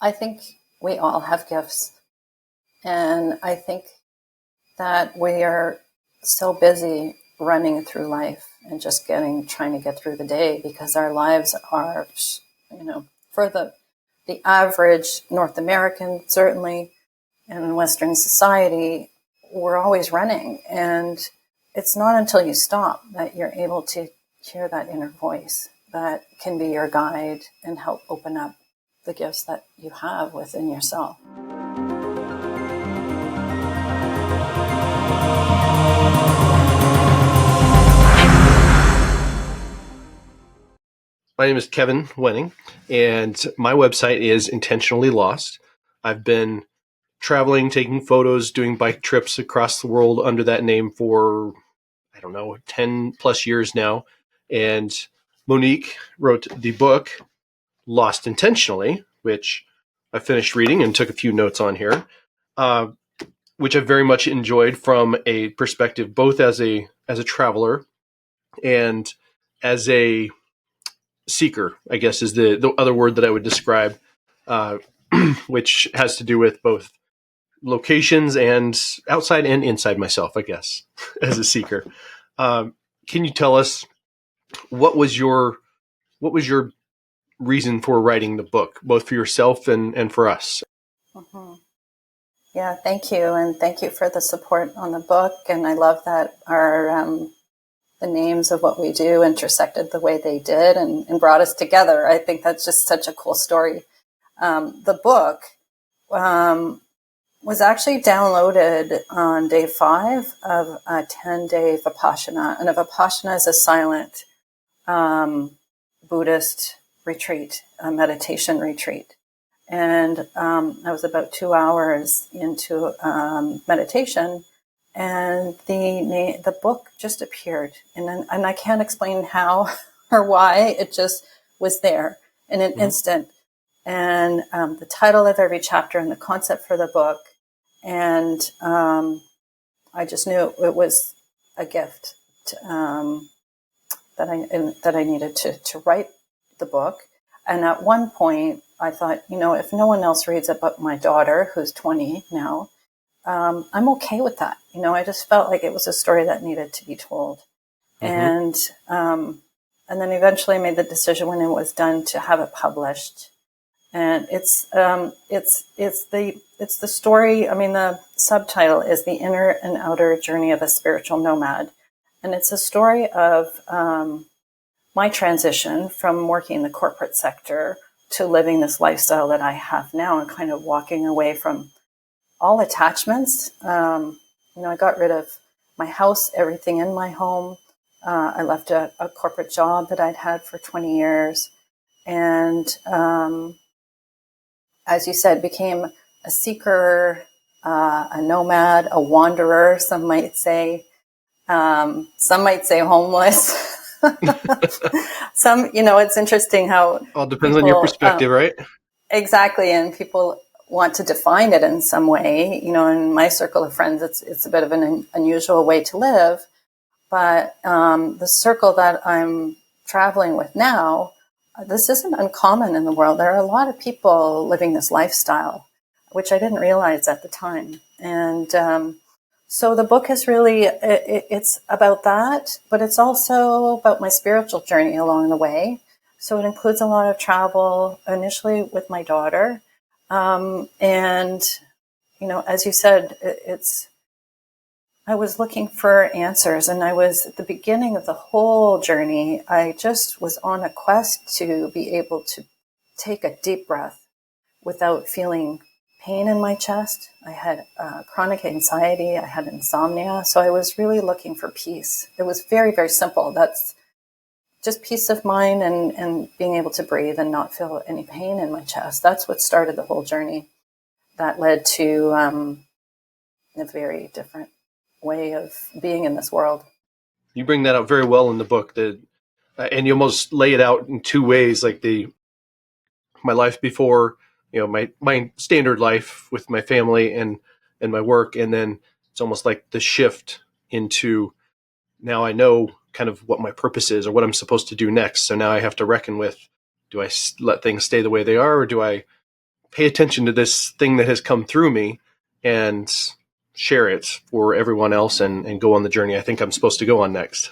I think we all have gifts. And I think that we are so busy running through life and just trying to get through the day, because our lives are, for the average North American, certainly, and in Western society, we're always running. And it's not until you stop that you're able to hear that inner voice that can be your guide and help open up the gifts that you have within yourself. My name is Kevin Wenning, and my website is Intentionally Lost. I've been traveling, taking photos, doing bike trips across the world under that name for, 10 plus years now. And Monique wrote the book Lost Intentionally, which I finished reading and took a few notes on here, which I very much enjoyed from a perspective both as a traveler and as a seeker, I guess is the other word that I would describe, which has to do with both locations and outside and inside myself, I guess, as a seeker. Can you tell us what was your reason for writing the book, both for yourself and for us? Mm-hmm. Yeah, thank you. And thank you for the support on the book. And I love that the names of what we do intersected the way they did and brought us together. I think that's just such a cool story. The book was actually downloaded on day 5 of a 10-day Vipassana. And a Vipassana is a silent Buddhist retreat, a meditation retreat. And I was about 2 hours into meditation, and the book just appeared. And I can't explain how or why. It just was there in an instant. And the title of every chapter and the concept for the book. And I just knew it was a gift that I needed to write the book. And at one point, I thought, if no one else reads it but my daughter, who's 20 now, I'm okay with that. I just felt like it was a story that needed to be told. And then eventually I made the decision when it was done to have it published. And it's the story. I mean, the subtitle is The Inner and Outer Journey of a Spiritual Nomad. And it's a story of my transition from working in the corporate sector to living this lifestyle that I have now, and kind of walking away from all attachments. I got rid of my house, everything in my home. I left a corporate job that I'd had for 20 years. And as you said, became a seeker, a nomad, a wanderer, some might say. Some might say homeless. It's interesting how all depends on your perspective, right? Exactly, and people want to define it in some way. In my circle of friends, it's a bit of an unusual way to live. But the circle that I'm traveling with now, this isn't uncommon in the world. There are a lot of people living this lifestyle, which I didn't realize at the time. And so the book is really, it's about that, but it's also about my spiritual journey along the way. So it includes a lot of travel, initially with my daughter. And, as you said, I was looking for answers, and I was at the beginning of the whole journey. I just was on a quest to be able to take a deep breath without feeling pain in my chest. I had chronic anxiety. I had insomnia. So I was really looking for peace. It was very, very simple. That's just peace of mind and being able to breathe and not feel any pain in my chest. That's what started the whole journey. That led to a very different way of being in this world. You bring that out very well in the book, and you almost lay it out in two ways, like my life before, my standard life with my family and my work, and then it's almost like the shift into, now I know kind of what my purpose is or what I'm supposed to do next. So now I have to reckon with, do I let things stay the way they are, or do I pay attention to this thing that has come through me and share it for everyone else and go on the journey I think I'm supposed to go on next.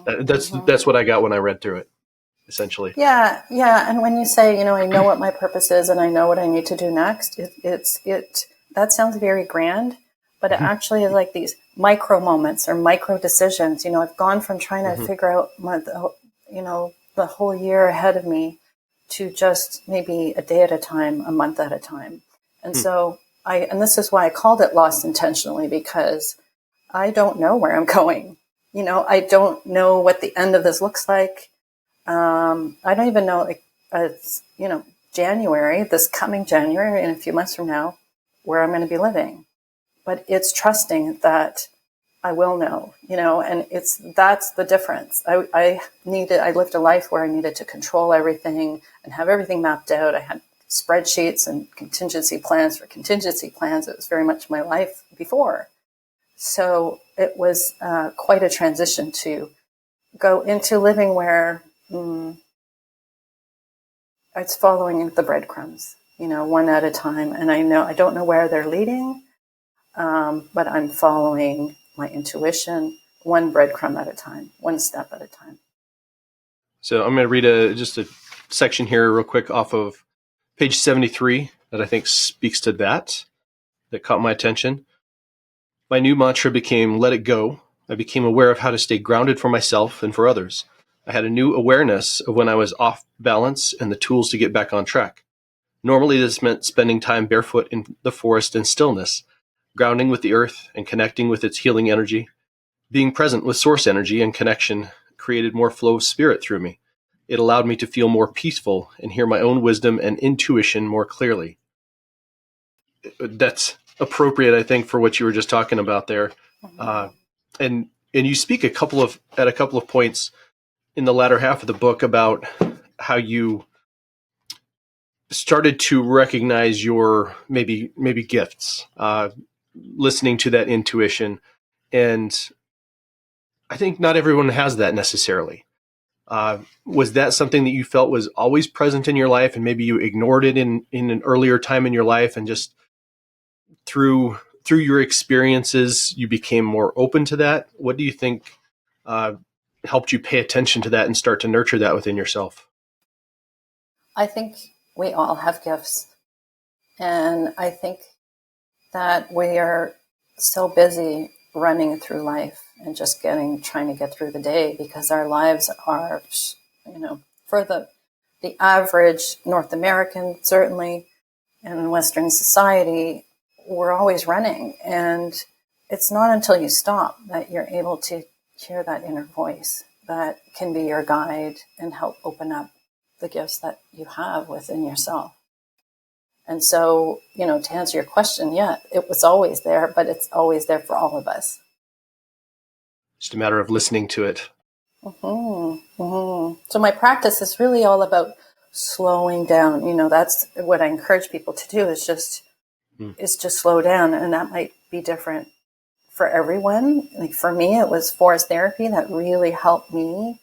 That's what I got when I read through it, essentially. Yeah, yeah. And when you say, I know what my purpose is and I know what I need to do next, that sounds very grand, but it actually is like these micro moments or micro decisions. I've gone from trying to figure out the whole year ahead of me to just maybe a day at a time, a month at a time. And so and this is why I called it Lost Intentionally, because I don't know where I'm going. I don't know what the end of this looks like. I don't even know, January, this coming January, in a few months from now, where I'm going to be living. But it's trusting that I will know, and that's the difference. I lived a life where I needed to control everything and have everything mapped out. I had spreadsheets and contingency plans for contingency plans. It was very much my life before. So it was quite a transition to go into living where it's following the breadcrumbs, one at a time. And I don't know where they're leading, but I'm following my intuition, one breadcrumb at a time, one step at a time. So I'm going to read just a section here real quick off of page 73 that I think speaks to that caught my attention. My new mantra became, let it go. I became aware of how to stay grounded for myself and for others. I had a new awareness of when I was off balance and the tools to get back on track. Normally, this meant spending time barefoot in the forest in stillness, grounding with the earth and connecting with its healing energy. Being present with source energy and connection created more flow of spirit through me. It allowed me to feel more peaceful and hear my own wisdom and intuition more clearly. That's appropriate, I think, for what you were just talking about there. And you speak at a couple of points in the latter half of the book about how you started to recognize your maybe gifts, listening to that intuition. And I think not everyone has that necessarily. Was that something that you felt was always present in your life and maybe you ignored it in an earlier time in your life, and just through your experiences, you became more open to that? What do you think helped you pay attention to that and start to nurture that within yourself? I think we all have gifts. And I think that we are so busy running through life and just trying to get through the day, because our lives are, for the average North American, certainly, and in Western society, we're always running. And it's not until you stop that you're able to hear that inner voice that can be your guide and help open up the gifts that you have within yourself. And so, to answer your question, yeah, it was always there, but it's always there for all of us. Just a matter of listening to it. So my practice is really all about slowing down. That's what I encourage people to do, is just slow down. And that might be different for everyone. Like for me, it was forest therapy that really helped me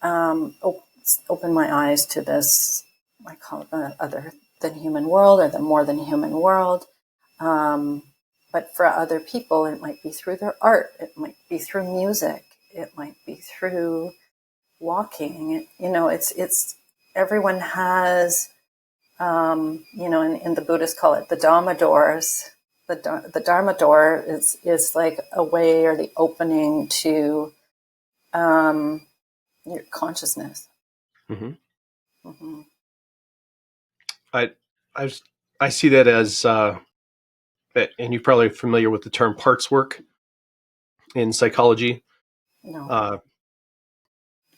open my eyes to this, I call it the other than human world, or the more than human world. But for other people, it might be through their art. It might be through music. It might be through walking. It's everyone has, in the Buddhists call it the Dharma doors. The Dharma door is like a way, or the opening to your consciousness. I see that as, and you're probably familiar with the term parts work in psychology. No,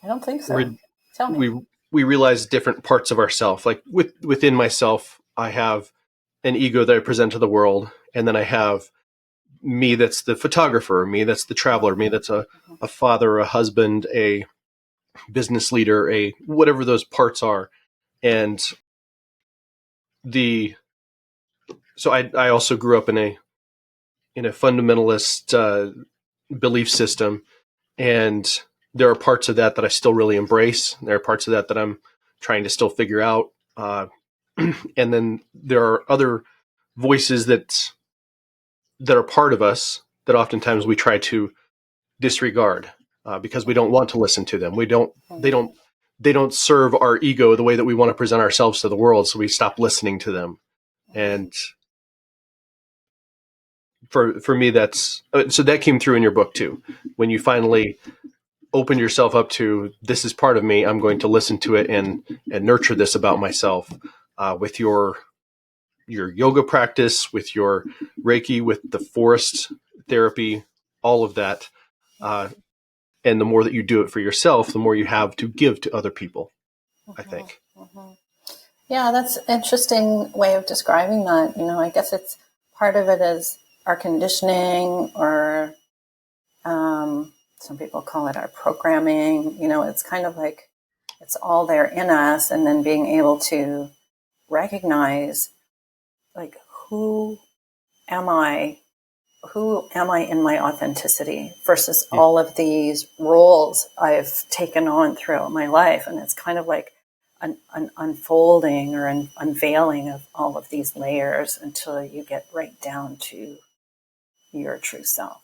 I don't think so. Tell me. We realize different parts of ourself. Like within myself, I have an ego that I present to the world, and then I have me that's the photographer, me that's the traveler, me that's a father, a husband, a business leader, a whatever those parts are. And so I also grew up in a fundamentalist belief system, and there are parts of that I still really embrace. There are parts of that I'm trying to still figure out. And then there are other voices that are part of us that oftentimes we try to disregard because we don't want to listen to them. They don't serve our ego the way that we want to present ourselves to the world. So we stop listening to them. And for me, that's so that came through in your book too. When you finally open yourself up to, this is part of me, I'm going to listen to it and nurture this about myself with your yoga practice, with your Reiki, with the forest therapy, all of that. And the more that you do it for yourself, the more you have to give to other people, I think. Yeah, that's an interesting way of describing that. I guess it's part of it is our conditioning, or some people call it our programming. It's kind of like it's all there in us, and then being able to recognize, like, who am I? Who am I in my authenticity versus all of these roles I've taken on throughout my life? And it's kind of like an unfolding or an unveiling of all of these layers until you get right down to your true self.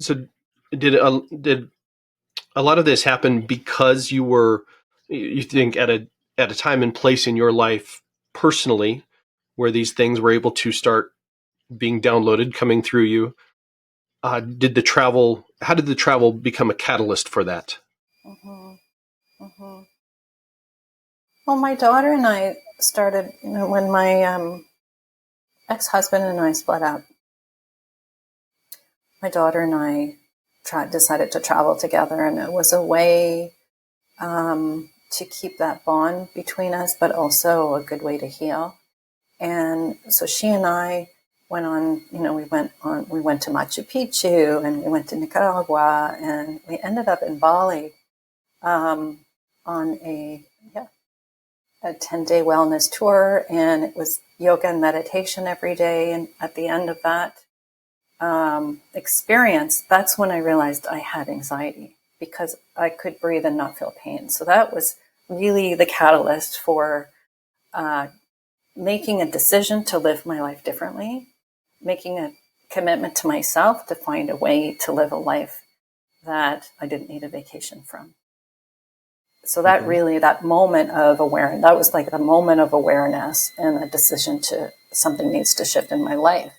So did a lot of this happen because you think at a time and place in your life personally where these things were able to start being downloaded, coming through you? How did the travel become a catalyst for that? Well, my daughter and I started, when my ex-husband and I split up, my daughter and I decided to travel together, and it was a way to keep that bond between us, but also a good way to heal. And so she and I went on, we went to Machu Picchu, and we went to Nicaragua, and we ended up in Bali on a 10-day wellness tour. And it was yoga and meditation every day. And at the end of that experience, that's when I realized I had anxiety, because I could breathe and not feel pain. So that was really the catalyst for making a decision to live my life differently, making a commitment to myself to find a way to live a life that I didn't need a vacation from. So that really, that moment of awareness, that was like the moment of awareness and a decision to something needs to shift in my life.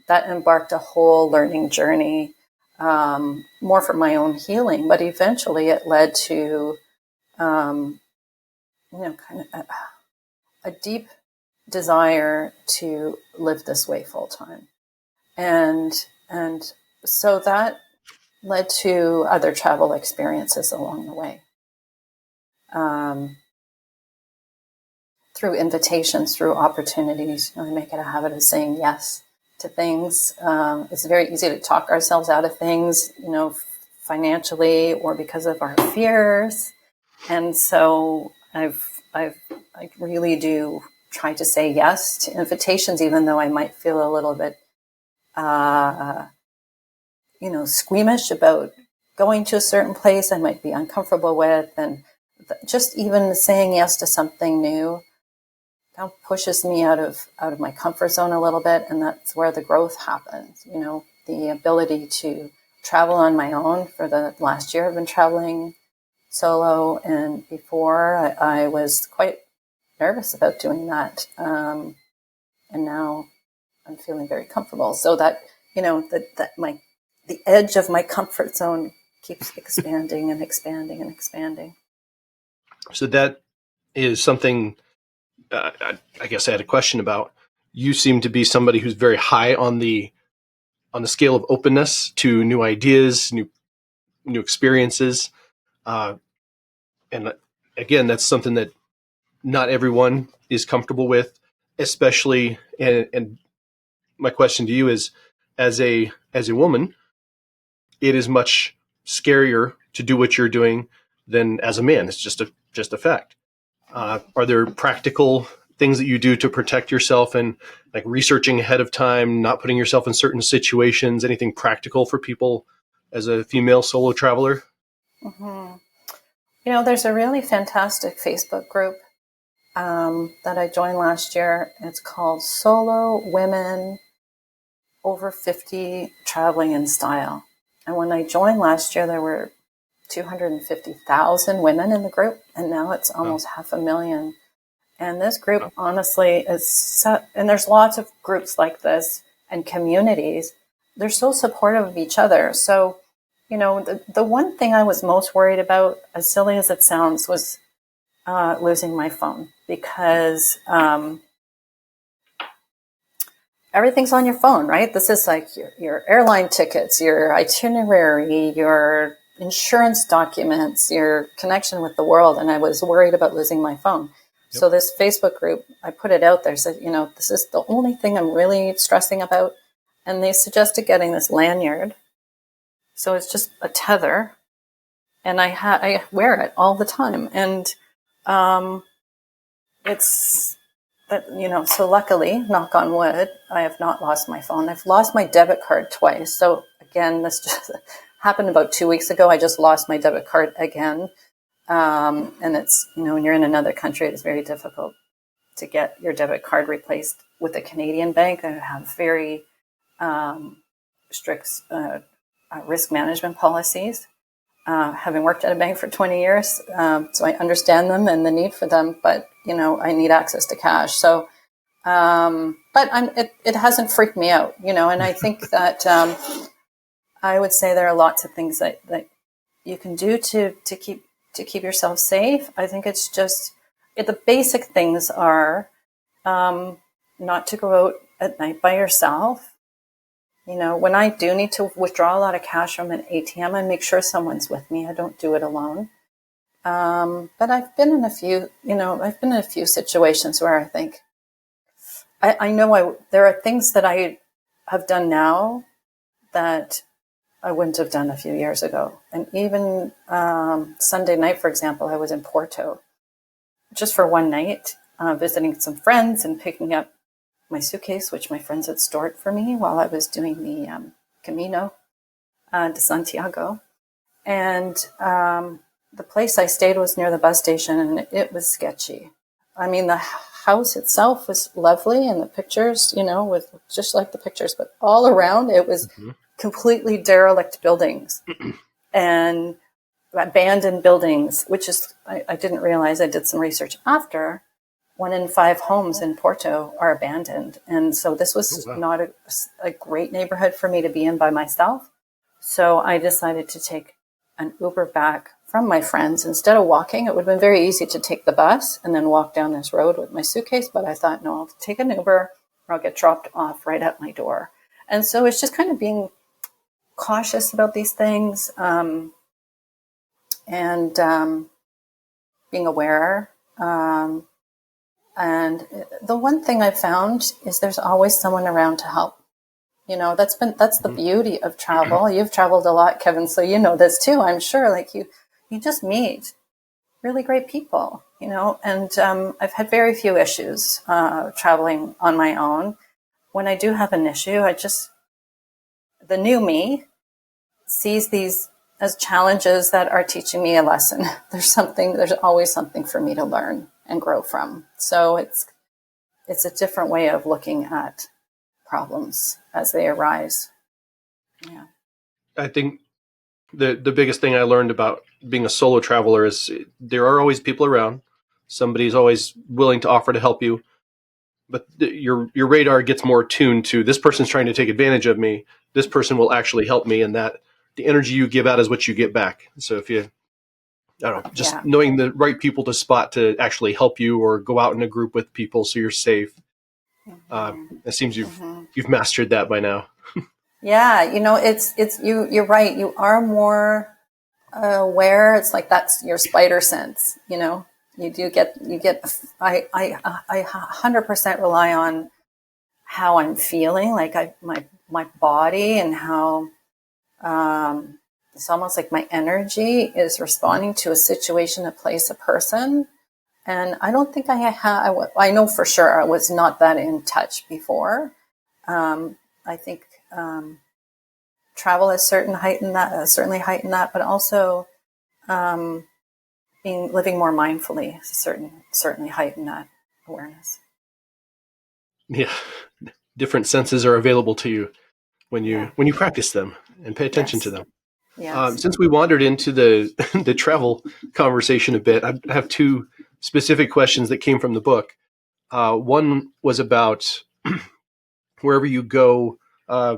That embarked a whole learning journey, more for my own healing, but eventually it led to, kind of a deep desire to live this way full time. And so that led to other travel experiences along the way. Through invitations, through opportunities, I make it a habit of saying yes to things. It's very easy to talk ourselves out of things, financially or because of our fears. And so I really do try to say yes to invitations, even though I might feel a little bit, squeamish about going to a certain place I might be uncomfortable with. And just even saying yes to something new kind of pushes me out of my comfort zone a little bit. And that's where the growth happens. The ability to travel on my own. For the last year, I've been traveling solo, and before I was quite nervous about doing that. And now I'm feeling very comfortable. So that, the edge of my comfort zone keeps expanding and expanding and expanding. So that is something I guess I had a question about. You seem to be somebody who's very high on the scale of openness to new ideas, new experiences. And again, that's something that not everyone is comfortable with, especially, and my question to you is, as a woman, it is much scarier to do what you're doing than as a man. It's just a fact. Are there practical things that you do to protect yourself, and like researching ahead of time, not putting yourself in certain situations, anything practical for people as a female solo traveler? Mm-hmm. There's a really fantastic Facebook group that I joined last year. It's called Solo Women Over 50 Traveling in Style. And when I joined last year, there were 250,000 women in the group, and now it's almost 500,000. And this group, honestly, and there's lots of groups like this and communities. They're so supportive of each other. So, the one thing I was most worried about, as silly as it sounds, was losing my phone, because everything's on your phone, right? This is like your airline tickets, your itinerary, your insurance documents, your connection with the world. And I was worried about losing my phone. Yep. So this Facebook group, I put it out there, said, this is the only thing I'm really stressing about. And they suggested getting this lanyard. So it's just a tether. And I wear it all the time. And it's that, so luckily, knock on wood, I have not lost my phone. I've lost my debit card twice. So again, this just happened about 2 weeks ago. I just lost my debit card again. And it's, when you're in another country, it's very difficult to get your debit card replaced with a Canadian bank. I have very strict risk management policies. Having worked at a bank for 20 years, so I understand them and the need for them, but, I need access to cash. So, but it hasn't freaked me out, and I think that I would say there are lots of things that you can do to keep yourself safe. I think it's just, the basic things are not to go out at night by yourself. When I do need to withdraw a lot of cash from an ATM, I make sure someone's with me. I don't do it alone. But I've been in a few situations where I think, I know there are things that I have done now that I wouldn't have done a few years ago. And even Sunday night, for example, I was in Porto just for one night, visiting some friends and picking up my suitcase, which my friends had stored for me while I was doing the Camino de Santiago. And the place I stayed was near the bus station, and it was sketchy. I mean, the house itself was lovely, and the pictures, with just like the pictures, but all around it was completely derelict buildings and abandoned buildings, which is, I didn't realize, I did some research after. 1 in 5 homes in Porto are abandoned. And so this was not a great neighborhood for me to be in by myself. So I decided to take an Uber back from my friends. Instead of walking, it would have been very easy to take the bus and then walk down this road with my suitcase. But I thought, no, I'll take an Uber or I'll get dropped off right at my door. And so it's just kind of being cautious about these things and being aware. And the one thing I've found is there's always someone around to help. That's the beauty of travel. You've traveled a lot, Kevin, so you know this too, I'm sure. Like you just meet really great people, and I've had very few issues traveling on my own. When I do have an issue, the new me sees these as challenges that are teaching me a lesson. There's always something for me to learn and grow from. So it's a different way of looking at problems as they arise. Yeah. I think the biggest thing I learned about being a solo traveler is there are always people around. Somebody's always willing to offer to help you. But your radar gets more tuned to, this person's trying to take advantage of me. This person will actually help me, and that the energy you give out is what you get back. So if you, I don't know, just knowing the right people to spot to actually help you or go out in a group with people so you're safe. It seems you've mastered that by now. Yeah, it's you're right. You are more aware. It's like that's your spider sense. You get. I 100% rely on how I'm feeling, like my body, and how it's almost like my energy is responding to a situation, a place, a person. And I don't think I know for sure I was not that in touch before. I think travel has certainly heightened that, but also living more mindfully certainly heightened that. awareness. Yeah. Different senses are available to you when Yeah. you practice them and pay attention to Yes. them. Yes. Since we wandered into the the travel conversation a bit, I have two specific questions that came from the book. One was about wherever you go. I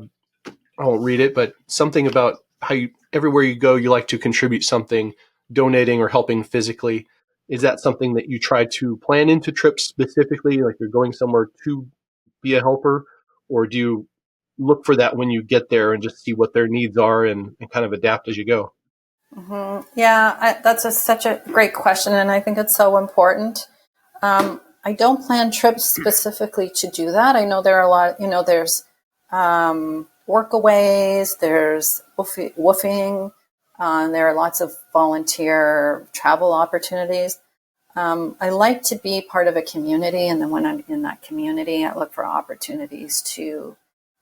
won't read it, but something about how you everywhere you go, you like to contribute something, donating or helping physically. Is that something that you try to plan into trips specifically, like you're going somewhere to be a helper, or do you look for that when you get there and just see what their needs are and kind of adapt as you go? Yeah, that's such a great question, and I think it's so important. I don't plan trips specifically to do that. I know there are a lot, there's workaways, there's woofing, there are lots of volunteer travel opportunities. I like to be part of a community, and then when I'm in that community, I look for opportunities to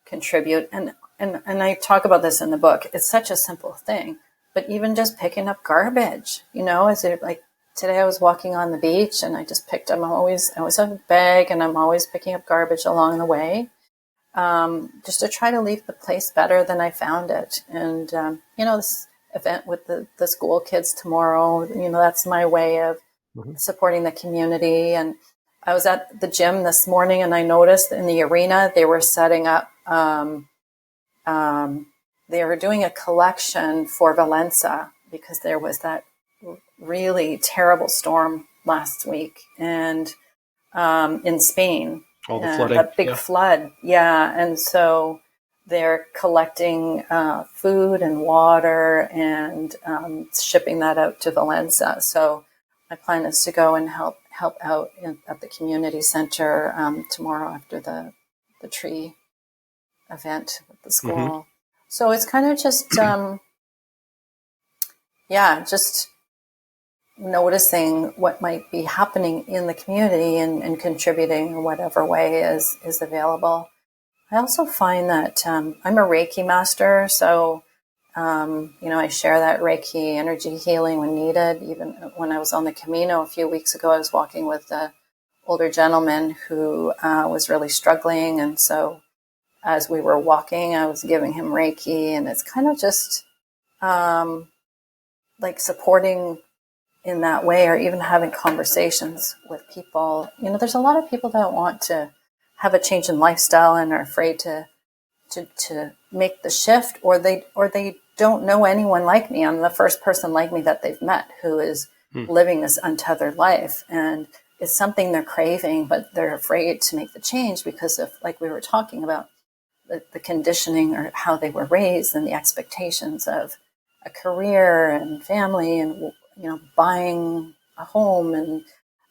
contribute. And I talk about this in the book. It's such a simple thing, but even just picking up garbage, is it like today I was walking on the beach and I just picked up. I always have a bag, and I'm always picking up garbage along the way, just to try to leave the place better than I found it. And this event with the school kids tomorrow, that's my way of Mhm. supporting the community. And I was at the gym this morning, and I noticed in the arena they were setting up. They were doing a collection for Valencia because there was that really terrible storm last week, and in Spain, All the flooding, that big yeah. flood. Yeah, and so they're collecting food and water and shipping that out to Valencia. So my plan is to go and help out at the community center tomorrow after the tree event at the Hmm. school. So it's kind of just just noticing what might be happening in the community and contributing in whatever way is available. I also find that I'm a Reiki master, so I share that Reiki energy healing when needed. Even when I was on the Camino a few weeks ago, I was walking with an older gentleman who was really struggling, and so as we were walking, I was giving him Reiki, and it's kind of just like supporting in that way, or even having conversations with people. There's a lot of people that want to have a change in lifestyle and are afraid to make the shift, or they don't know anyone like me. I'm the first person like me that they've met who is Hmm. living this untethered life, and it's something they're craving, but they're afraid to make the change because of, like we were talking about, the conditioning or how they were raised and the expectations of a career and family and buying a home,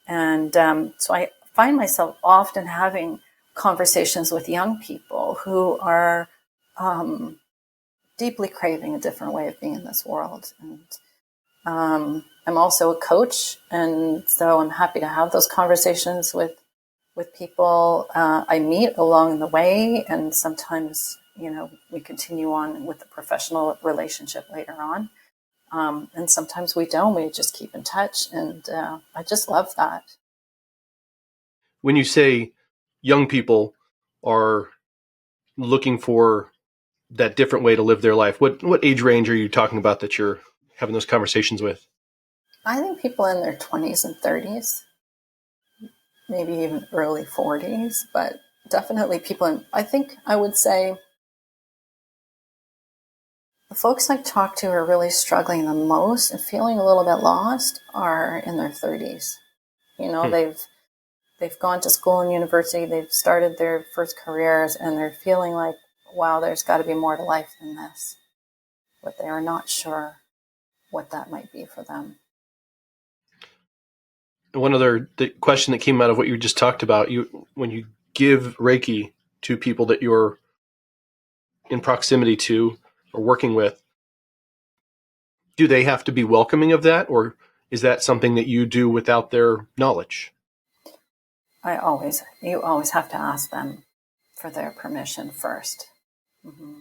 and so I find myself often having conversations with young people who are deeply craving a different way of being in this world. And I'm also a coach, and so I'm happy to have those conversations with people I meet along the way, and sometimes we continue on with the professional relationship later on, and sometimes we don't. We just keep in touch, and I just love that. When you say young people are looking for that different way to live their life, what age range are you talking about that you're having those conversations with? I think people in their 20s and 30s, maybe even early 40s, but definitely people I think I would say the folks I talk to are really struggling the most and feeling a little bit lost are in their 30s. Hmm. They've gone to school and university, they've started their first careers, and they're feeling like, wow, there's got to be more to life than this, but they are not sure what that might be for them. One other question that came out of what you just talked about, you when you give Reiki to people that you're in proximity to or working with, do they have to be welcoming of that, or is that something that you do without their knowledge? You always have to ask them for their permission first. Mm-hmm.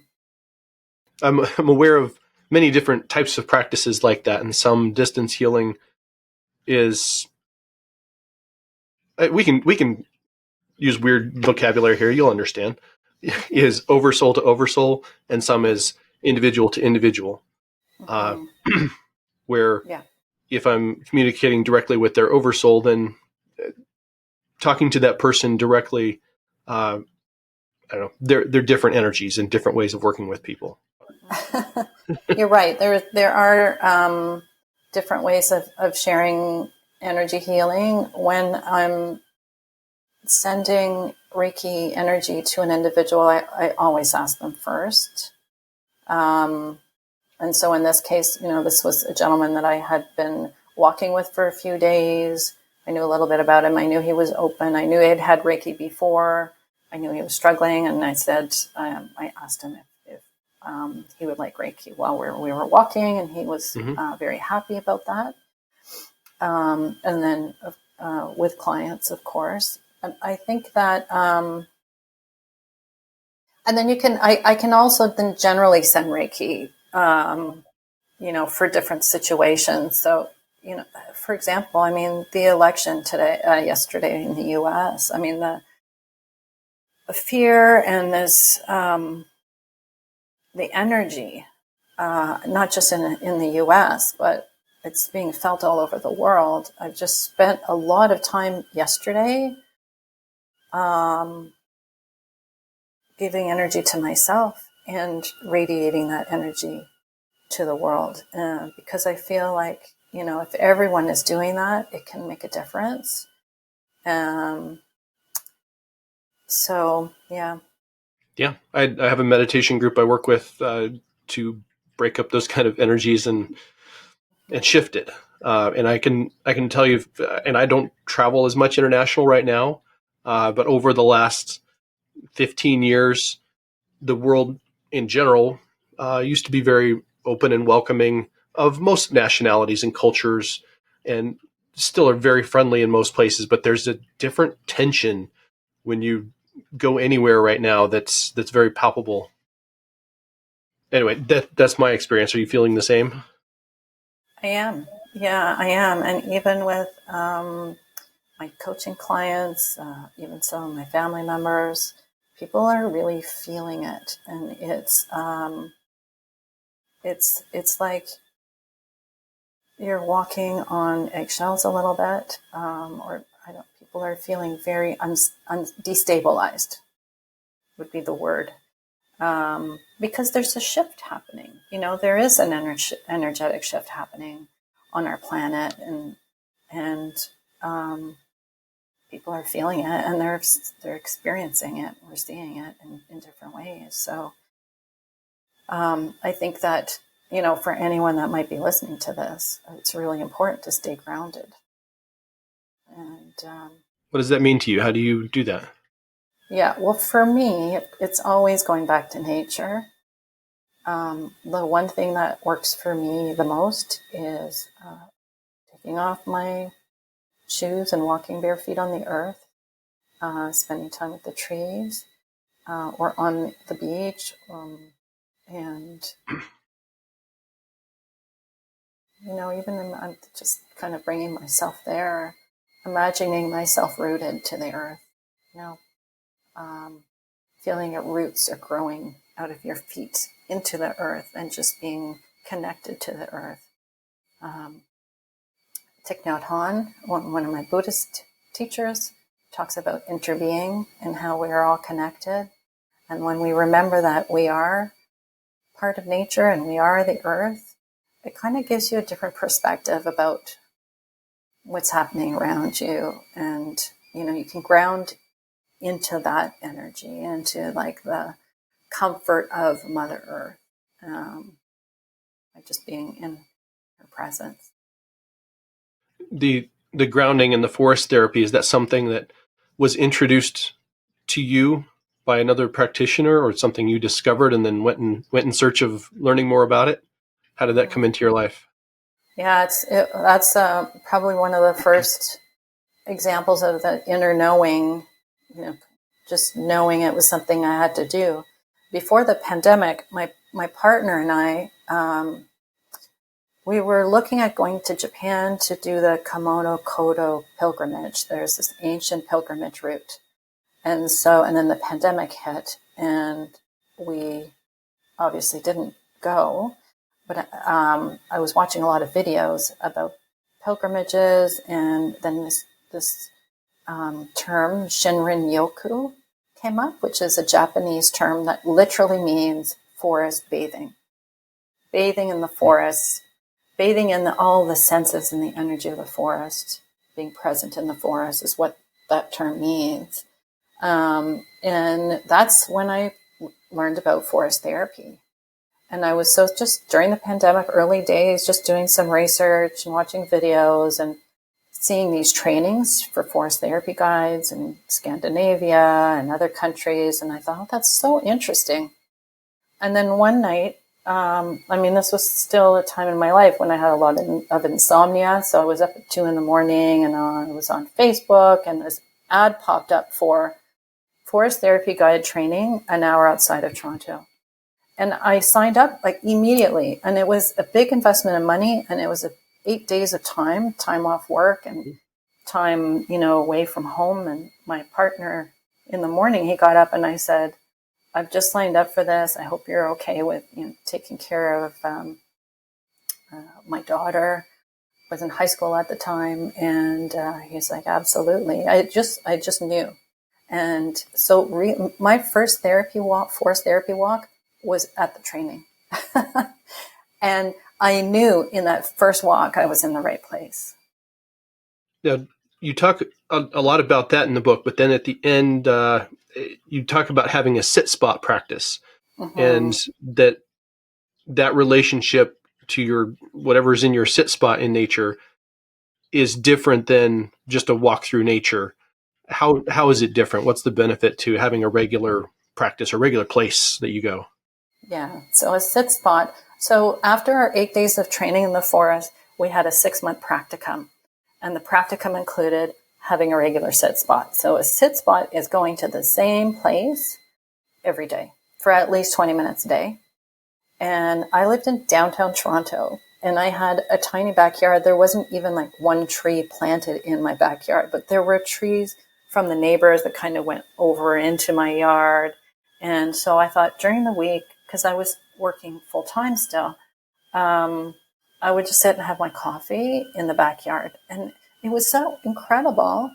I'm aware of many different types of practices like that, and some distance healing is we can use weird vocabulary here. You'll understand. Is oversoul to oversoul, and some is individual to individual. Uh, where Yeah. if I'm communicating directly with their oversoul, then talking to that person directly, I don't know, they're different energies and different ways of working with people. You're right. There are different ways of sharing energy healing. When I'm sending Reiki energy to an individual, I always ask them first. And so in this case, this was a gentleman that I had been walking with for a few days. I knew a little bit about him. I knew he was open. I knew he had had Reiki before. I knew he was struggling. And I said, I asked him if he would like Reiki while we were walking. And he was very happy about that. And then with clients, of course. And I think that, and then I can also then generally send Reiki, for different situations. So, for example, I mean, the election yesterday in the U.S., I mean, the fear and this, the energy, not just in the U.S., but it's being felt all over the world. I've just spent a lot of time yesterday giving energy to myself and radiating that energy to the world, because I feel like, if everyone is doing that, it can make a difference. So yeah. Yeah, I have a meditation group I work with to break up those kind of energies and shift it. And I can tell you, and I don't travel as much international right now, but over the last 15 years, the world in general used to be very open and welcoming of most nationalities and cultures, and still are very friendly in most places. But there's a different tension when you go anywhere right now that's very palpable. Anyway, that's my experience. Are you feeling the same? I am. Yeah, I am. And even with my coaching clients, even some of my family members, people are really feeling it. And it's like you're walking on eggshells a little bit, or people are feeling very destabilized would be the word, because there's a shift happening. There is an energetic shift happening on our planet, and people are feeling it, and they're experiencing it. We're seeing it in different ways. So I think that, for anyone that might be listening to this, it's really important to stay grounded. And What does that mean to you? How do you do that? yeah, well, for me, it's always going back to nature. The one thing that works for me the most is taking off my shoes and walking bare feet on the earth, spending time with the trees, or on the beach, and even I'm just kind of bringing myself there, imagining myself rooted to the earth, you know, feeling your roots are growing out of your feet into the earth and just being connected to the earth. Thich Nhat Hanh, one of my Buddhist teachers, talks about interbeing and how we are all connected. And when we remember that we are part of nature and we are the earth, it kind of gives you a different perspective about what's happening around you. And, you can ground into that energy, into like the comfort of Mother Earth, by just being in her presence. The grounding and the forest therapy, is that something that was introduced to you by another practitioner, or something you discovered and then went in search of learning more about it? How did that come into your life? Yeah, that's probably one of the first examples of the inner knowing, just knowing it was something I had to do. Before the pandemic, my partner and I, we were looking at going to Japan to do the Komodo Kodo pilgrimage. There's this ancient pilgrimage route. And then the pandemic hit, and we obviously didn't go. But I was watching a lot of videos about pilgrimages, and then this term, Shinrin Yoku, came up, which is a Japanese term that literally means forest bathing. Bathing in the forest, bathing in all the senses and the energy of the forest, being present in the forest is what that term means. And that's when I learned about forest therapy. And I was just during the pandemic, early days, just doing some research and watching videos and seeing these trainings for forest therapy guides in Scandinavia and other countries. And I thought, oh, that's so interesting. And then one night, this was still a time in my life when I had a lot of insomnia. So I was up at 2 a.m. and I was on Facebook, and this ad popped up for forest therapy guided training an hour outside of Toronto. And I signed up immediately. And it was a big investment of money, and it was 8 days of time off work and time, away from home. And my partner in the morning, he got up and I said, I've just signed up for this. I hope you're okay with taking care of my daughter. Was in high school at the time, and he's like, absolutely. I just knew. And so my first forest therapy walk, was at the training. And I knew in that first walk I was in the right place. Now, you talk a lot about that in the book, but then at the end, you talk about having a sit spot practice, and that relationship to your whatever's in your sit spot in nature is different than just a walk through nature. How is it different? What's the benefit to having a regular practice or regular place that you go? Yeah, so a sit spot. So after our 8 days of training in the forest, we had a 6-month practicum. And the practicum included having a regular sit spot. So a sit spot is going to the same place every day for at least 20 minutes a day. And I lived in downtown Toronto, and I had a tiny backyard. There wasn't even one tree planted in my backyard, but there were trees from the neighbors that kind of went over into my yard. And so I thought during the week, because I was working full time still, I would just sit and have my coffee in the backyard. And it was so incredible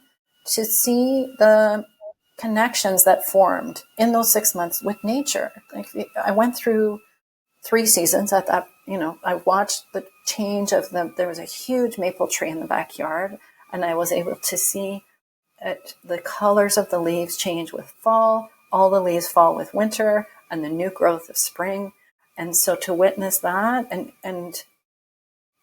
to see the connections that formed in those 6 months with nature. I went through 3 seasons at that. I watched the change of there was a huge maple tree in the backyard, and I was able to see the colors of the leaves change with fall. All the leaves fall with winter and the new growth of spring. And so to witness that and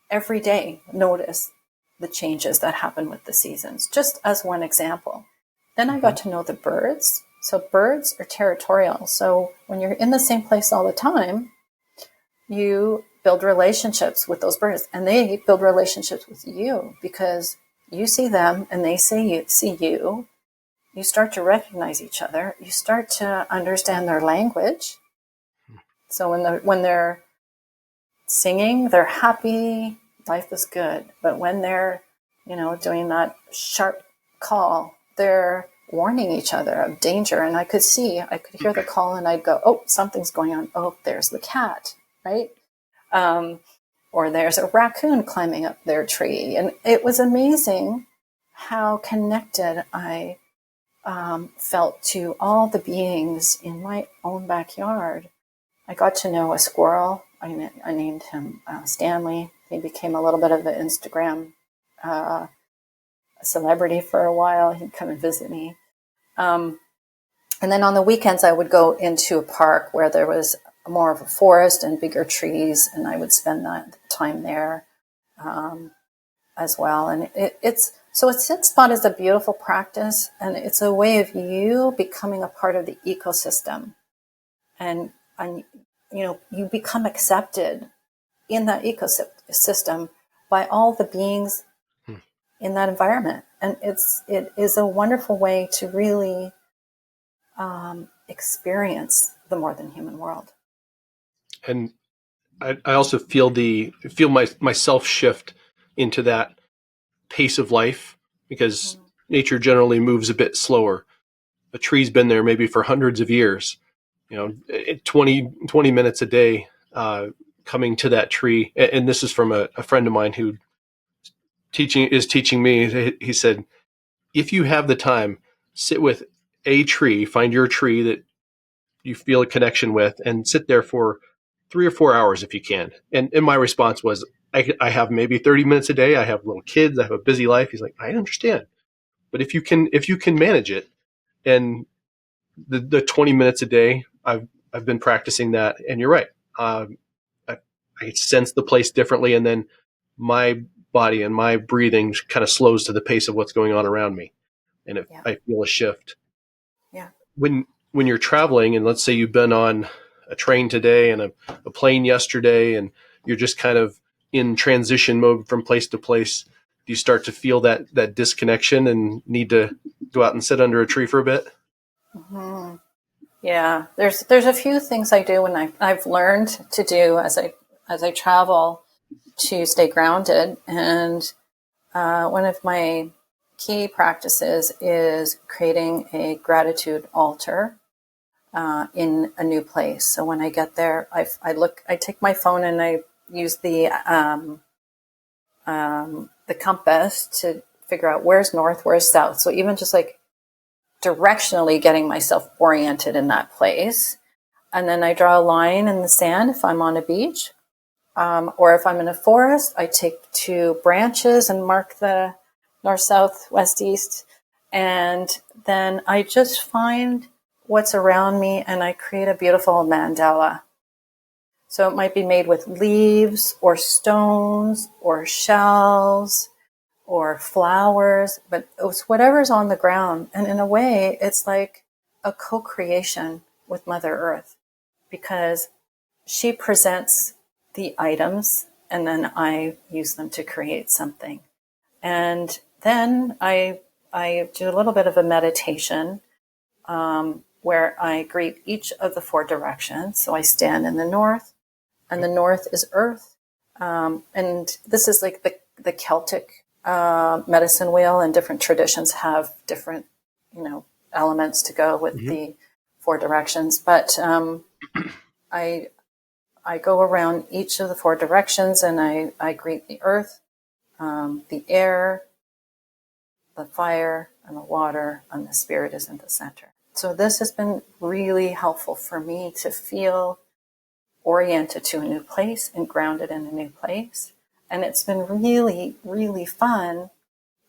every day notice the changes that happen with the seasons, just as one example. Then I got to know the birds. So birds are territorial. So when you're in the same place all the time, you build relationships with those birds, and they build relationships with you because you see them and they see you. You start to recognize each other. You start to understand their language. So when they're singing, they're happy, life is good. But when they're, doing that sharp call, they're warning each other of danger. And I could hear the call, and I'd go, oh, something's going on. Oh, there's the cat, right? Or there's a raccoon climbing up their tree. And it was amazing how connected I felt to all the beings in my own backyard. I got to know a squirrel. I named him Stanley. He became a little bit of an Instagram celebrity for a while. He'd come and visit me. And then on the weekends, I would go into a park where there was more of a forest and bigger trees, and I would spend that time there as well. And so a sit spot is a beautiful practice, and it's a way of you becoming a part of the ecosystem. And you become accepted in that ecosystem by all the beings in that environment. And it is a wonderful way to really experience the more than human world. And I also feel myself shift into that pace of life, because nature generally moves a bit slower. A tree's been there maybe for hundreds of years. 20 minutes a day, coming to that tree. And this is from a friend of mine who is teaching me. He said, if you have the time, sit with a tree, find your tree that you feel a connection with, and sit there for 3 or 4 hours if you can. And my response was, I have maybe 30 minutes a day. I have little kids. I have a busy life. He's like, I understand. But if you can manage it, and the 20 minutes a day, I've been practicing that. And you're right. I, I sense the place differently. And then my body and my breathing kind of slows to the pace of what's going on around me. And Yeah. I feel a shift. Yeah. When you're traveling, and let's say you've been on a train today and a plane yesterday, and you're just kind of in transition mode from place to place, do you start to feel that disconnection and need to go out and sit under a tree for a bit? Mm-hmm. Yeah, there's a few things I do when I've learned to do as I travel to stay grounded, and one of my key practices is creating a gratitude altar in a new place. So when I get there, I take my phone and I use the compass to figure out where's north, where's south. So even just like directionally getting myself oriented in that place. And then I draw a line in the sand if I'm on a beach. Or if I'm in a forest, I take 2 branches and mark the north, south, west, east. And then I just find what's around me and I create a beautiful mandala. So it might be made with leaves or stones or shells or flowers, but it's whatever's on the ground. And in a way, it's like a co-creation with Mother Earth, because she presents the items and then I use them to create something. And then I do a little bit of a meditation where I greet each of the 4 directions. So I stand in the north, and the north is earth. And this is like the Celtic medicine wheel, and different traditions have different, elements to go with the 4 directions. But I go around each of the 4 directions and I greet the earth, the air, the fire, and the water, and the spirit is in the center. So this has been really helpful for me to feel oriented to a new place and grounded in a new place. And it's been really, really fun.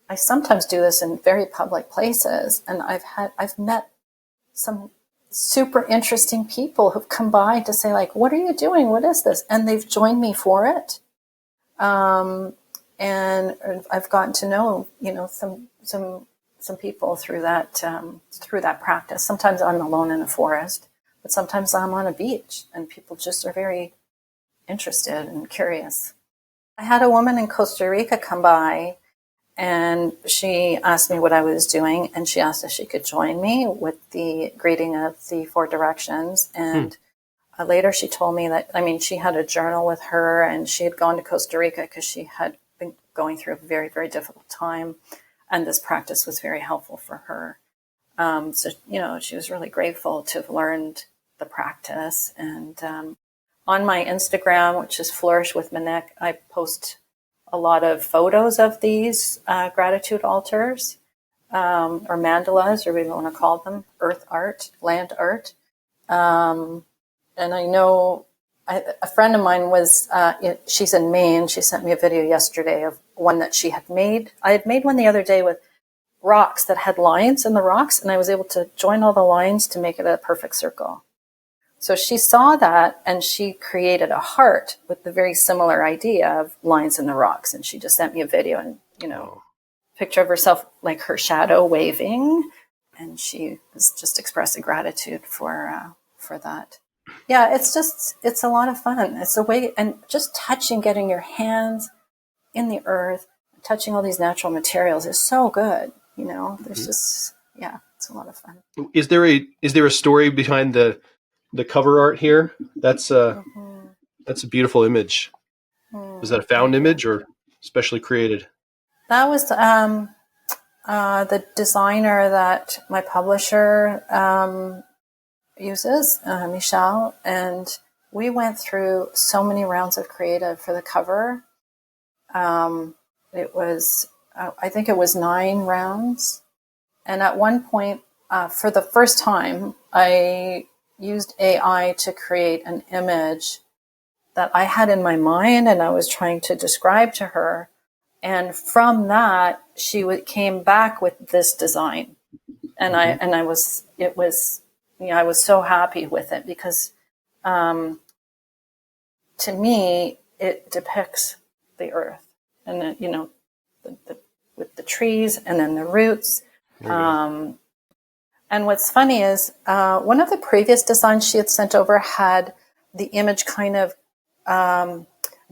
I sometimes do this in very public places, and I've met some super interesting people who've come by to say, like, what are you doing? What is this? And they've joined me for it. And I've gotten to know, some people through that practice. Sometimes I'm alone in a forest, but sometimes I'm on a beach and people just are very interested and curious. I had a woman in Costa Rica come by, and she asked me what I was doing, and she asked if she could join me with the greeting of the 4 directions. And later she told me that, she had a journal with her, and she had gone to Costa Rica because she had been going through a very, very difficult time. And this practice was very helpful for her. So, she was really grateful to have learned the practice. And on my Instagram, which is Flourish with Monique, I post a lot of photos of these gratitude altars, or mandalas, or whatever you want to call them, earth art, land art. And I know a friend of mine she's in Maine. She sent me a video yesterday of one that she had made. I had made one the other day with rocks that had lines in the rocks, and I was able to join all the lines to make it a perfect circle. So she saw that, and she created a heart with the very similar idea of lines in the rocks. And she just sent me a video and, picture of herself, like her shadow waving. And she was just expressing gratitude for that. Yeah, it's a lot of fun. It's a way, and just touching, getting your hands in the earth, touching all these natural materials is so good. There's just, it's a lot of fun. Is there a story behind the cover art here? That's That's a beautiful image. Was that a found image or specially created? That was the designer that my publisher uses, Michelle, and we went through so many rounds of creative for the cover. It was, I think it was 9 rounds. And at one point, for the first time, I used AI to create an image that I had in my mind and I was trying to describe to her. And from that, she came back with this design. And I was so happy with it because, to me, it depicts the earth and, with the trees and then the roots. And what's funny is one of the previous designs she had sent over had the image kind of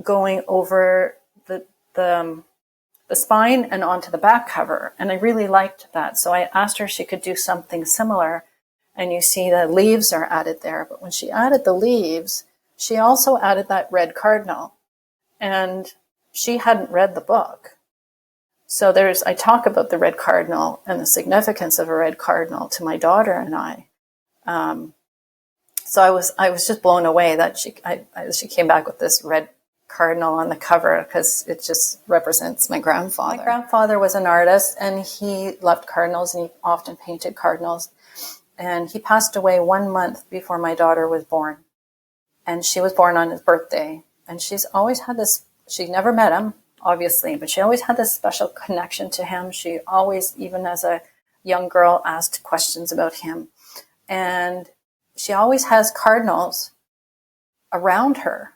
going over the spine and onto the back cover. And I really liked that. So I asked her if she could do something similar. And you see the leaves are added there. But when she added the leaves, she also added that red cardinal. And she hadn't read the book. So I talk about the red cardinal and the significance of a red cardinal to my daughter and I. So I was just blown away that she came back with this red cardinal on the cover because it just represents my grandfather. My grandfather was an artist and he loved cardinals and he often painted cardinals. And he passed away 1 month before my daughter was born. And she was born on his birthday. And she's always had this, she never met him, obviously, but she always had this special connection to him. She always, even as a young girl, asked questions about him. And she always has cardinals around her.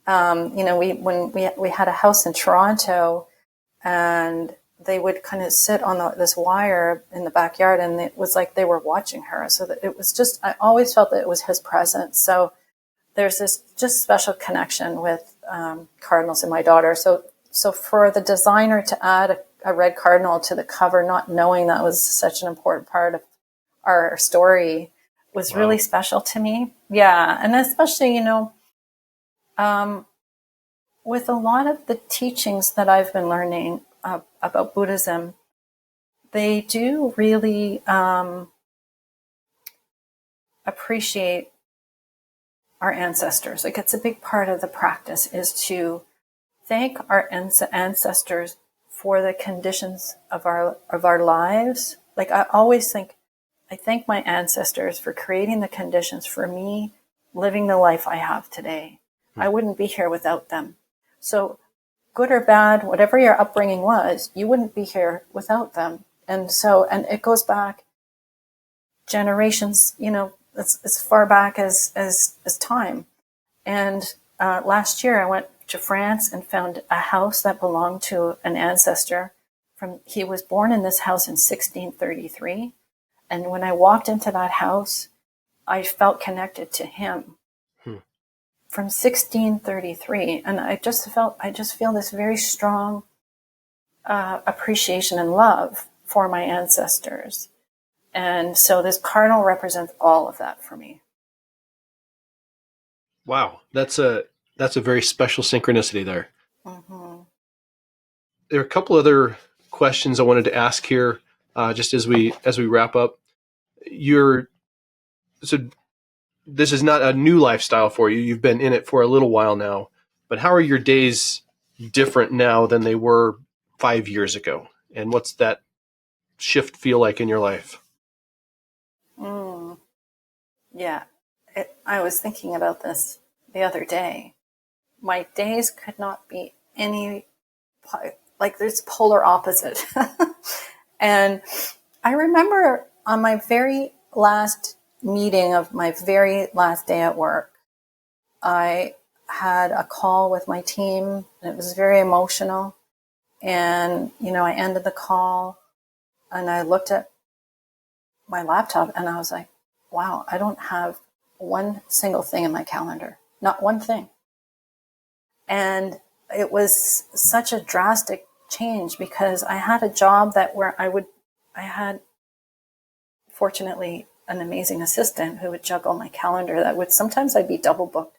We had a house in Toronto and they would kind of sit on this wire in the backyard and it was like they were watching her. So that it was just, I always felt that it was his presence. So there's this just special connection with cardinals and my daughter. So for the designer to add a red cardinal to the cover, not knowing that was such an important part of our story, was really special to me. Yeah, and especially, with a lot of the teachings that I've been learning about Buddhism, they do really appreciate our ancestors. Like, it's a big part of the practice is to thank our ancestors for the conditions of our lives. Like, I always think, I thank my ancestors for creating the conditions for me living the life I have today. I wouldn't be here without them. So good or bad, whatever your upbringing was, you wouldn't be here without them. And it goes back generations, as far back as time. And last year I went to France and found a house that belonged to an ancestor. He was born in this house in 1633. And when I walked into that house, I felt connected to him from 1633. And I just feel this very strong appreciation and love for my ancestors. And so this cardinal represents all of that for me. Wow. That's a very special synchronicity there. Mm-hmm. There are a couple other questions I wanted to ask here, just as we wrap up. So this is not a new lifestyle for you. You've been in it for a little while now, but how are your days different now than they were 5 years ago? And what's that shift feel like in your life? Yeah. I was thinking about this the other day. My days could not be there's polar opposite. And I remember on my very last meeting of my very last day at work, I had a call with my team and it was very emotional. And, I ended the call and I looked at my laptop and I was like, wow, I don't have one single thing in my calendar, not one thing. And it was such a drastic change because I had a job I had fortunately an amazing assistant who would juggle my calendar. Sometimes I'd be double booked.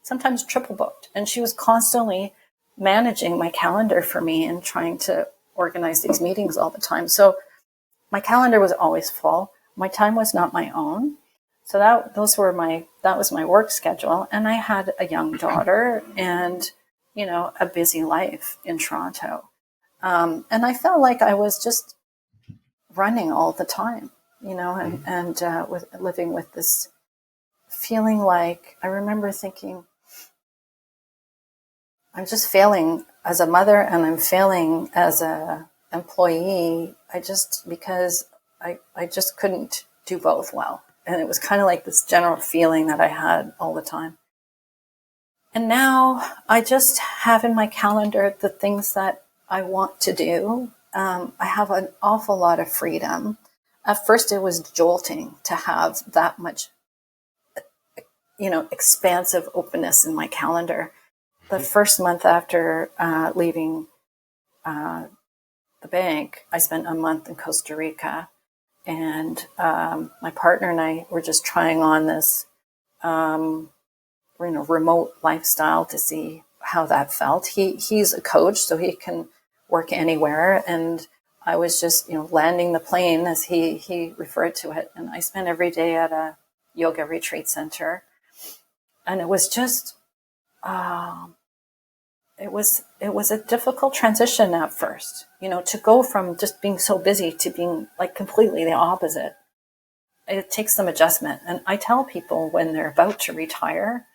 sometimes triple booked. And she was constantly managing my calendar for me and trying to organize these meetings all the time. So my calendar was always full. My time was not my own. So that was my work schedule. And I had a young daughter and, a busy life in Toronto. And I felt like I was just running all the time, and with living with this feeling like, I remember thinking, I'm just failing as a mother and I'm failing as a employee. Because I just couldn't do both well. And it was kind of like this general feeling that I had all the time. And now I just have in my calendar the things that I want to do. I have an awful lot of freedom. At first it was jolting to have that much, expansive openness in my calendar. The first month after leaving the bank, I spent a month in Costa Rica, and my partner and I were just trying on this, remote lifestyle to see how that felt. He's a coach, so he can work anywhere, and I was just, landing the plane, as he referred to it, and I spent every day at a yoga retreat center, and it was just. It was a difficult transition at first, to go from just being so busy to being like completely the opposite. It takes some adjustment. And I tell people when they're about to retire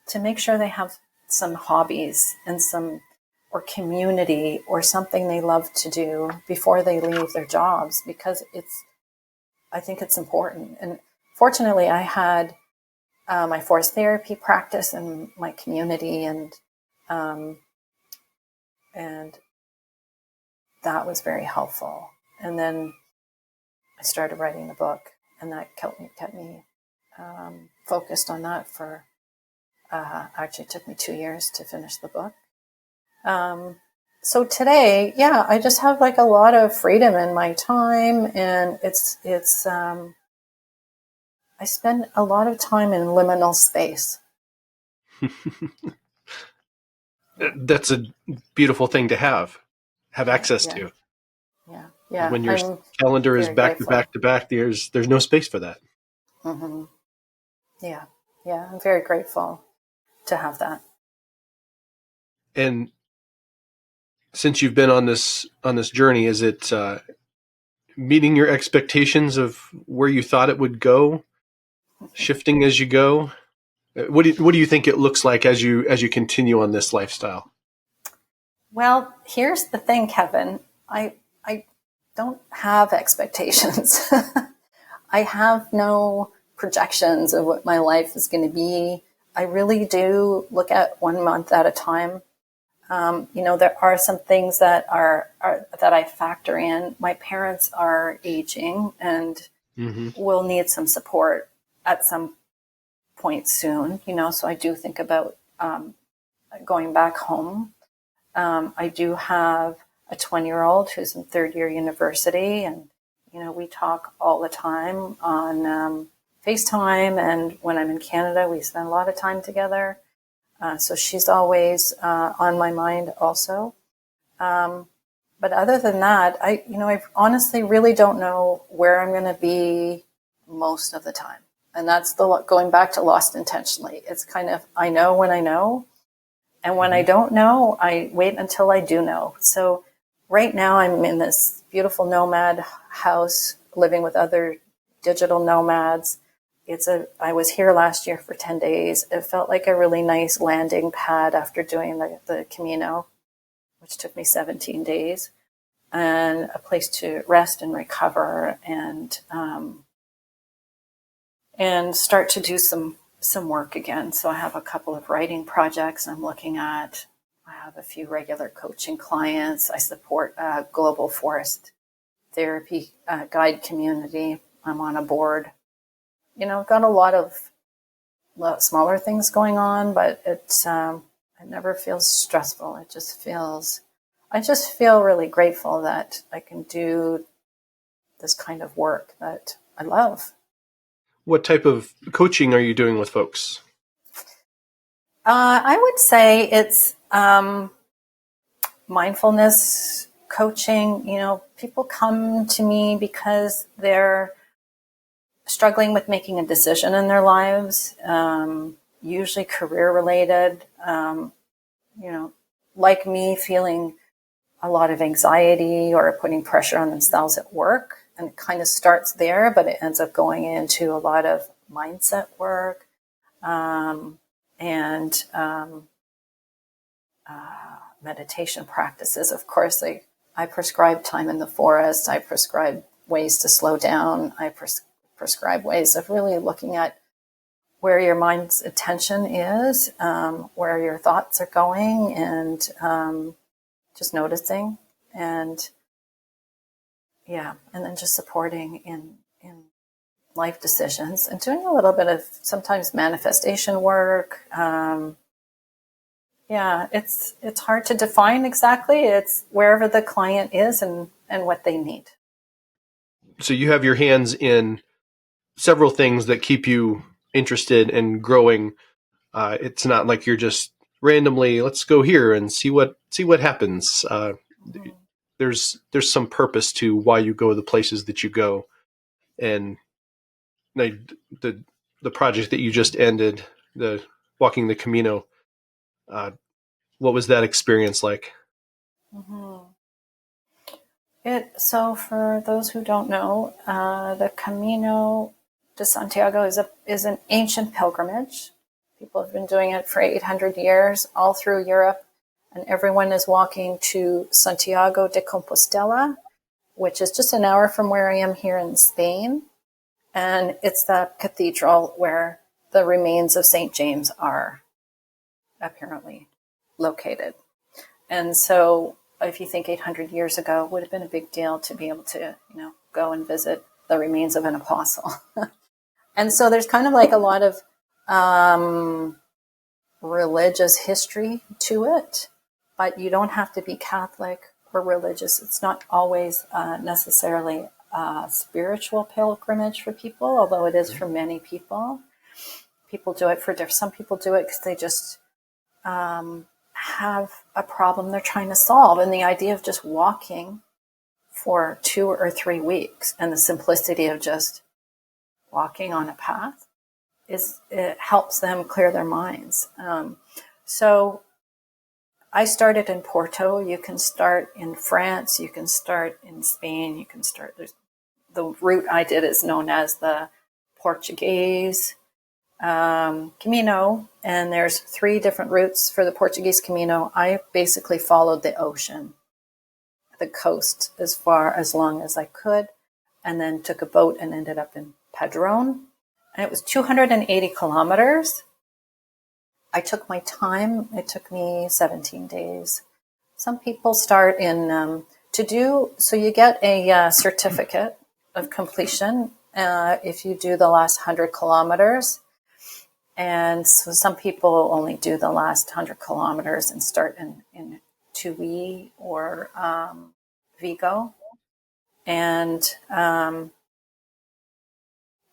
to make sure they have some hobbies and or community or something they love to do before they leave their jobs, because I think it's important. And fortunately I had my forest therapy practice and my community, and that was very helpful. And then I started writing the book, and that kept me focused on that for, actually it took me 2 years to finish the book. So today, I just have like a lot of freedom in my time, and I spend a lot of time in liminal space. That's a beautiful thing to have access to. Yeah. When your I'm calendar is back grateful. to back to back, there's no space for that. Mm-hmm. Yeah. I'm very grateful to have that. And since you've been on this journey, is it meeting your expectations of where you thought it would go, shifting as you go? What do you think it looks like as you continue on this lifestyle? Well, here's the thing, Kevin. I don't have expectations. I have no projections of what my life is going to be. I really do look at 1 month at a time. There are some things that are that I factor in. My parents are aging and will need some support at some point soon. So I do think about going back home. I do have a 20-year-old who's in third year university, and we talk all the time on FaceTime, and when I'm in Canada, we spend a lot of time together. So she's always on my mind also. But other than that, I honestly really don't know where I'm going to be most of the time. And that's going back to lost intentionally. It's kind of, I know when I know, and when I don't know, I wait until I do know. So right now I'm in this beautiful nomad house living with other digital nomads. I was here last year for 10 days. It felt like a really nice landing pad after doing the Camino, which took me 17 days, and a place to rest and recover and start to do some work again. So I have a couple of writing projects I'm looking at. I have a few regular coaching clients. I support a global forest therapy guide community. I'm on a board. I've got a lot of smaller things going on, but it never feels stressful. I just feel really grateful that I can do this kind of work that I love. What type of coaching are you doing with folks? I would say it's mindfulness coaching. People come to me because they're struggling with making a decision in their lives, usually career related, like me, feeling a lot of anxiety or putting pressure on themselves at work. And it kind of starts there, but it ends up going into a lot of mindset work, and meditation practices. Of course, I prescribe time in the forest. I prescribe ways to slow down. I prescribe ways of really looking at where your mind's attention is, where your thoughts are going, and just noticing, and and then just supporting in life decisions, and doing a little bit of sometimes manifestation work. It's hard to define exactly. It's wherever the client is and what they need. So you have your hands in several things that keep you interested and growing. It's not like you're just randomly, let's go here and see what happens. Mm-hmm. There's some purpose to why you go the places that you go, and the project that you just ended, the walking the Camino. What was that experience like? Mm-hmm. So for those who don't know, the Camino de Santiago is an ancient pilgrimage. People have been doing it for 800 years, all through Europe, and everyone is walking to Santiago de Compostela, which is just an hour from where I am here in Spain. And it's the cathedral where the remains of St. James are apparently located. And so if you think 800 years ago, it would have been a big deal to be able to, go and visit the remains of an apostle. And so there's kind of like a lot of religious history to it, but you don't have to be Catholic or religious. It's not always necessarily a spiritual pilgrimage for people, although it is for many people. People do it some people do it because they just have a problem they're trying to solve. And the idea of just walking for 2 or 3 weeks and the simplicity of just walking on a path it helps them clear their minds. So I started in Porto. You can start in France. You can start in Spain. You can start. The route I did is known as the Portuguese Camino, and there's 3 different routes for the Portuguese Camino. I basically followed the ocean, the coast, as long as I could, and then took a boat and ended up in Padrón. And it was 280 kilometers. I took my time. It took me 17 days. Some people start so you get a certificate of completion if you do the last 100 kilometers. And so some people only do the last 100 kilometers and start in Tui or Vigo. And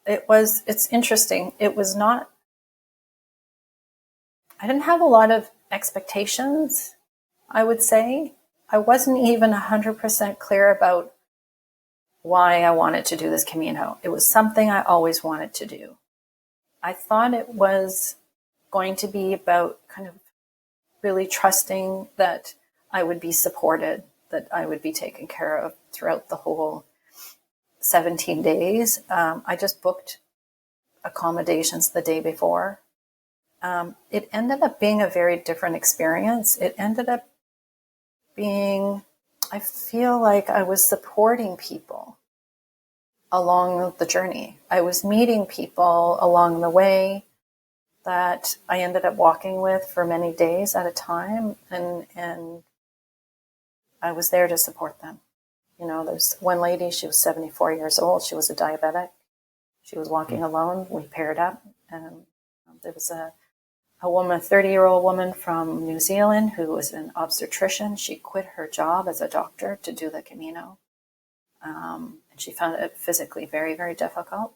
it's interesting. It was not, I didn't have a lot of expectations, I would say. I wasn't even 100% clear about why I wanted to do this Camino. It was something I always wanted to do. I thought it was going to be about kind of really trusting that I would be supported, that I would be taken care of throughout the whole 17 days. I just booked accommodations the day before. It ended up being a very different experience. It ended up being, I feel like I was supporting people along the journey. I was meeting people along the way that I ended up walking with for many days at a time, and I was there to support them. There's one lady, she was 74 years old. She was a diabetic. She was walking alone. We paired up, and there was a woman, a 30-year-old woman from New Zealand who was an obstetrician. She quit her job as a doctor to do the Camino. And she found it physically very, very difficult.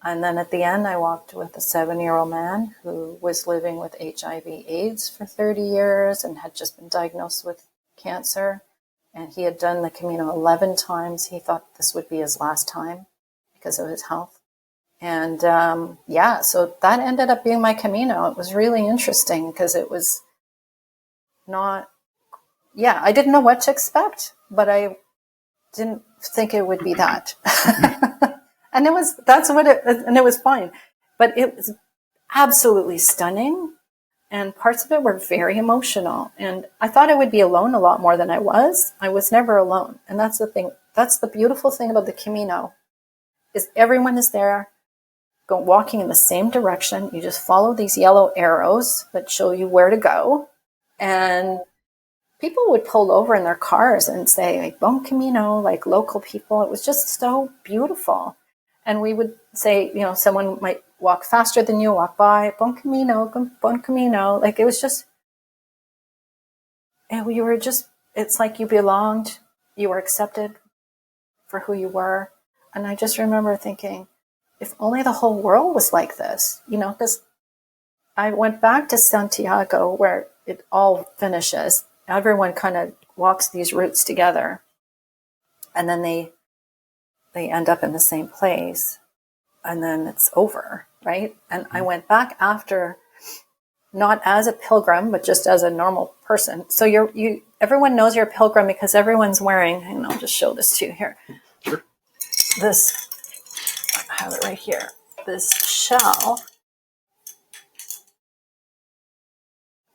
And then at the end, I walked with a 7-year-old man who was living with HIV/AIDS for 30 years and had just been diagnosed with cancer. And he had done the Camino 11 times. He thought this would be his last time because of his health. And so that ended up being my Camino. It was really interesting because it was not, I didn't know what to expect, but I didn't think it would be that. And it was fine. But it was absolutely stunning. And parts of it were very emotional. And I thought I would be alone a lot more than I was. I was never alone. And that's the thing. That's the beautiful thing about the Camino, is everyone is there walking in the same direction. You just follow these yellow arrows that show you where to go. And people would pull over in their cars and say, like, Bon Camino, like local people. It was just so beautiful. And we would say, someone might walk faster than you, walk by, Bon Camino, Bon Camino. Like, it was just, and it's like you belonged, you were accepted for who you were. And I just remember thinking, if only the whole world was like this, because I went back to Santiago where it all finishes. Everyone kind of walks these routes together, and then they end up in the same place, and then it's over, right? And I went back after, not as a pilgrim, but just as a normal person. So everyone knows you're a pilgrim because everyone's wearing, and I'll just show this to you here. Sure. This, I have it right here. This shell.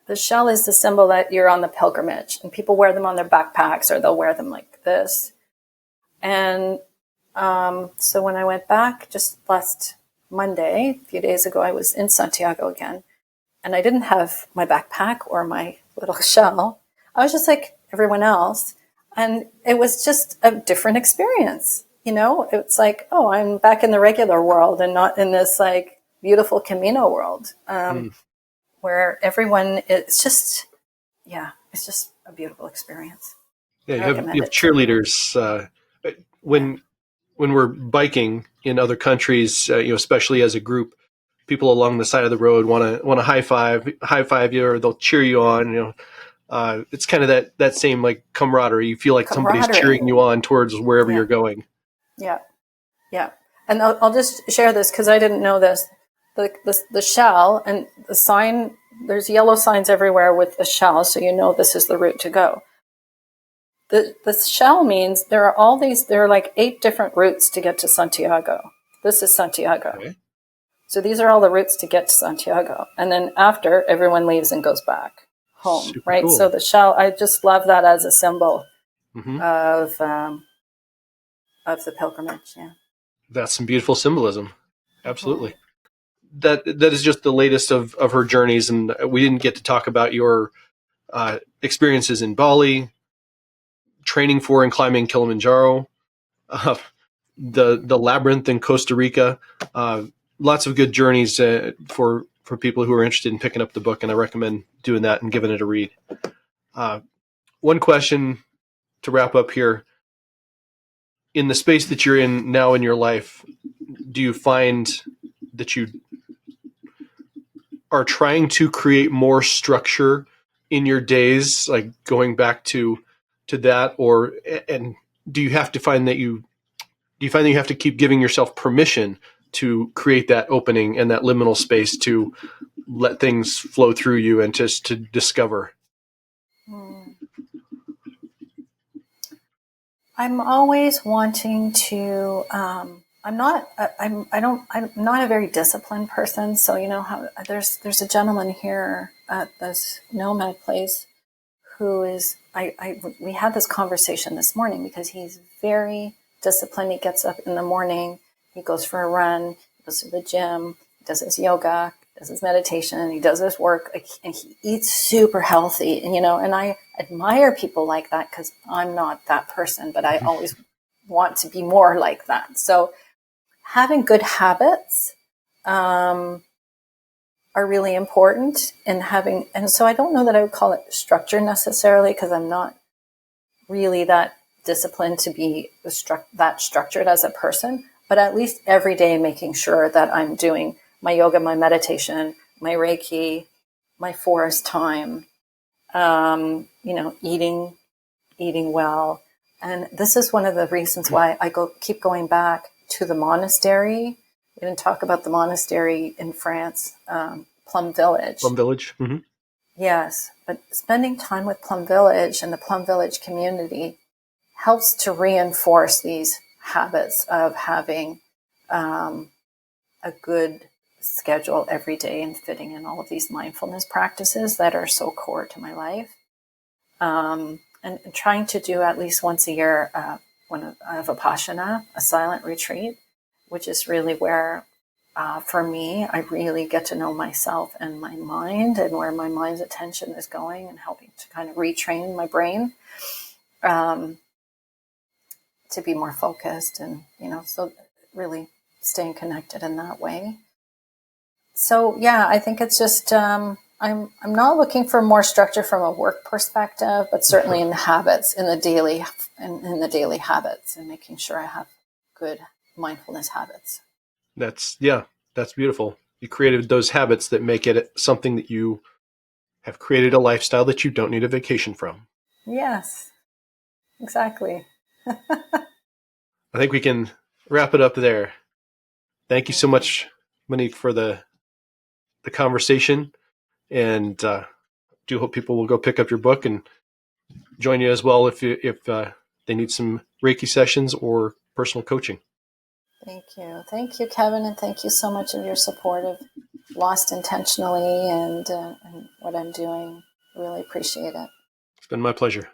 The shell is the symbol that you're on the pilgrimage, and people wear them on their backpacks, or they'll wear them like this. And so when I went back just last Monday, a few days ago, I was in Santiago again, and I didn't have my backpack or my little shell. I was just like everyone else, and it was just a different experience. It's like, oh, I'm back in the regular world and not in this like beautiful Camino world. Where everyone, it's just a beautiful experience. Yeah, you have cheerleaders. When we're biking in other countries, especially as a group, people along the side of the road want to high five you, or they'll cheer you on. It's kind of that same like camaraderie. You feel like somebody's cheering you on towards wherever you're going. Yeah, yeah. And I'll just share this because I didn't know this. The shell and the sign, there's yellow signs everywhere with the shell, so this is the route to go. The shell means there are like 8 different routes to get to Santiago. This is Santiago. Okay. So these are all the routes to get to Santiago. And then after, everyone leaves and goes back home, super right? Cool. So the shell, I just love that as a symbol of the pilgrimage, yeah. That's some beautiful symbolism. Absolutely. That is just the latest of her journeys, and we didn't get to talk about your experiences in Bali, training for and climbing Kilimanjaro, the labyrinth in Costa Rica. Lots of good journeys for people who are interested in picking up the book, and I recommend doing that and giving it a read. One question to wrap up here. In the space that you're in now in your life, do you find that you are trying to create more structure in your days, like going back to that, and do you have to find that you have to keep giving yourself permission to create that opening and that liminal space to let things flow through you and just to discover? I'm always wanting to, I'm not a very disciplined person. So, how there's a gentleman here at this Nomad place who is, we had this conversation this morning because he's very disciplined. He gets up in the morning, he goes for a run, he goes to the gym, he does his yoga, does his meditation, he does his work, and he eats super healthy. And, and I admire people like that because I'm not that person, but I always want to be more like that. So having good habits are really important in having, and so I don't know that I would call it structure necessarily because I'm not really that disciplined to be that structured as a person, but at least every day making sure that I'm doing my yoga, my meditation, my Reiki, my forest time, eating well. And this is one of the reasons why I keep going back to the monastery. We didn't talk about the monastery in France, Plum Village. Plum Village. Mm-hmm. Yes, but spending time with Plum Village and the Plum Village community helps to reinforce these habits of having a good schedule every day and fitting in all of these mindfulness practices that are so core to my life. And trying to do at least once a year one of Vipassana, a silent retreat, which is really where, for me, I really get to know myself and my mind and where my mind's attention is going, and helping to kind of retrain my brain to be more focused, and so really staying connected in that way. So yeah, I think it's just I'm not looking for more structure from a work perspective, but certainly in the habits, in the daily habits, and making sure I have good mindfulness habits. That's beautiful. You created those habits that make it something that you have created a lifestyle that you don't need a vacation from. Yes, exactly. I think we can wrap it up there. Thank you so much, Monique, for the conversation, and do hope people will go pick up your book and join you as well if they need some Reiki sessions or personal coaching. Thank you, Kevin, and thank you so much of your support of Lost Intentionally and what I'm doing. Really appreciate it. It's been my pleasure.